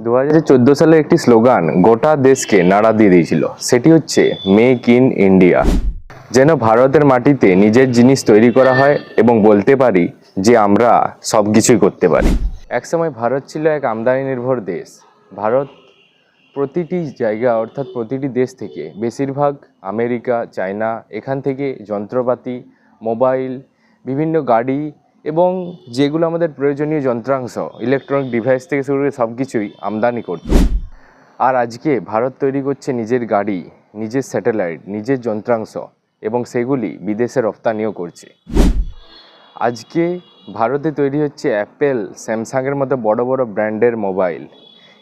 2014 সালে একটি স্লোগান গোটা দেশকে নাড়া দিয়ে দিয়েছিল, সেটি হচ্ছে মেক ইন ইন্ডিয়া। যেন ভারতের মাটিতে নিজের জিনিস তৈরি করা হয় এবং বলতে পারি যে আমরা সব কিছুই করতে পারি। একসময় ভারত ছিল এক আমদানি নির্ভর দেশ। ভারত প্রতিটি জায়গা অর্থাৎ প্রতিটি দেশ থেকে বেশিরভাগ আমেরিকা, চায়না, এখান থেকে যন্ত্রপাতি, মোবাইল, বিভিন্ন গাড়ি এবং যেগুলো আমাদের প্রয়োজনীয় যন্ত্রাংশ, ইলেকট্রনিক ডিভাইস থেকে শুরু করে সব কিছুই আমদানি করত। আর আজকে ভারত তৈরি করছে নিজের গাড়ি, নিজের স্যাটেলাইট, নিজের যন্ত্রাংশ এবং সেগুলি বিদেশে রপ্তানিও করছে। আজকে ভারতে তৈরি হচ্ছে অ্যাপেল, স্যামসাংয়ের মতো বড় বড় ব্র্যান্ডের মোবাইল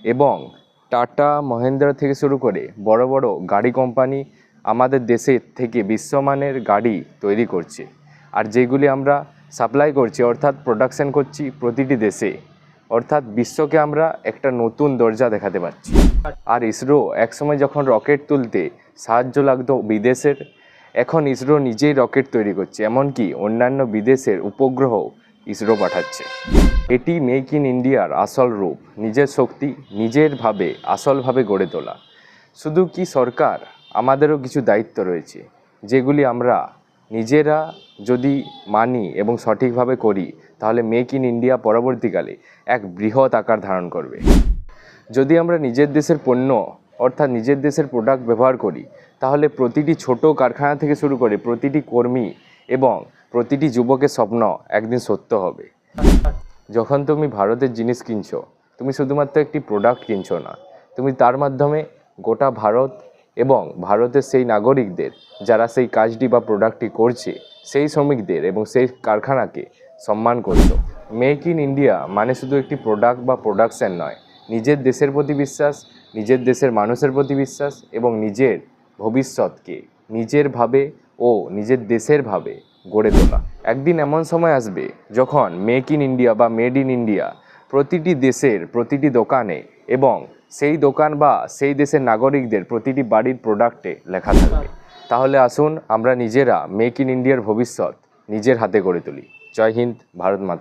এবং টাটা, মহেন্দ্রা থেকে শুরু করে বড় বড় গাড়ি কোম্পানি আমাদের দেশের থেকে বিশ্বমানের গাড়ি তৈরি করছে। আর যেগুলি আমরা সাপ্লাই করছি অর্থাৎ প্রোডাকশন করছি প্রতিটি দেশে, অর্থাৎ বিশ্বকে আমরা একটা নতুন দরজা দেখাতে পারছি। আর ইসরো একসময় যখন রকেট তুলতে সাহায্য লাগতো বিদেশের, এখন ইসরো নিজেই রকেট তৈরি করছে, এমনকি অন্যান্য বিদেশের উপগ্রহ ইসরো পাঠাচ্ছে। এটি মেক ইন ইন্ডিয়ার আসল রূপ, নিজের শক্তি নিজেরভাবে আসলভাবে গড়ে তোলা। শুধু কি সরকার, আমাদেরও কিছু দায়িত্ব রয়েছে, যেগুলি আমরা নিজেরা যদি মানি এবং সঠিকভাবে করি তাহলে মেক ইন ইন্ডিয়া পরবর্তীকালে এক বৃহৎ আকার ধারণ করবে। যদি আমরা নিজের দেশের পণ্য অর্থাৎ নিজের দেশের প্রোডাক্ট ব্যবহার করি তাহলে প্রতিটি ছোট কারখানা থেকে শুরু করে প্রতিটি কর্মী এবং প্রতিটি যুবকের স্বপ্ন একদিন সত্য হবে। যখন তুমি ভারতের জিনিস কিনছো, তুমি শুধুমাত্র একটি প্রোডাক্ট কিনছো না, তুমি তার মাধ্যমে গোটা ভারত এবং ভারতের সেই নাগরিকদের যারা সেই কাজটি বা প্রোডাক্টটি করছে, সেই শ্রমিকদের এবং সেই কারখানাকে সম্মান করছো। মেক ইন ইন্ডিয়া মানে শুধু একটি প্রোডাক্ট বা প্রোডাকশন নয়, নিজের দেশের প্রতি বিশ্বাস, নিজের দেশের মানুষের প্রতি বিশ্বাস এবং নিজের ভবিষ্যৎকে নিজের ভাবে ও নিজের দেশের ভাবে গড়ে তোলা। একদিন এমন সময় আসবে যখন মেক ইন ইন্ডিয়া বা মেড ইন ইন্ডিয়া প্রতিটি দেশের প্রতিটি দোকানে এবং সেই দোকান বা সেই দেশের নাগরিকদের প্রতিটি বাড়ির প্রোডাক্টে লেখা থাকবে। তাহলে আসুন আমরা নিজেরা মেক ইন ইন্ডিয়ার ভবিষ্যৎ নিজের হাতে গড়ে তুলি। জয় হিন্দ, ভারত মাতা।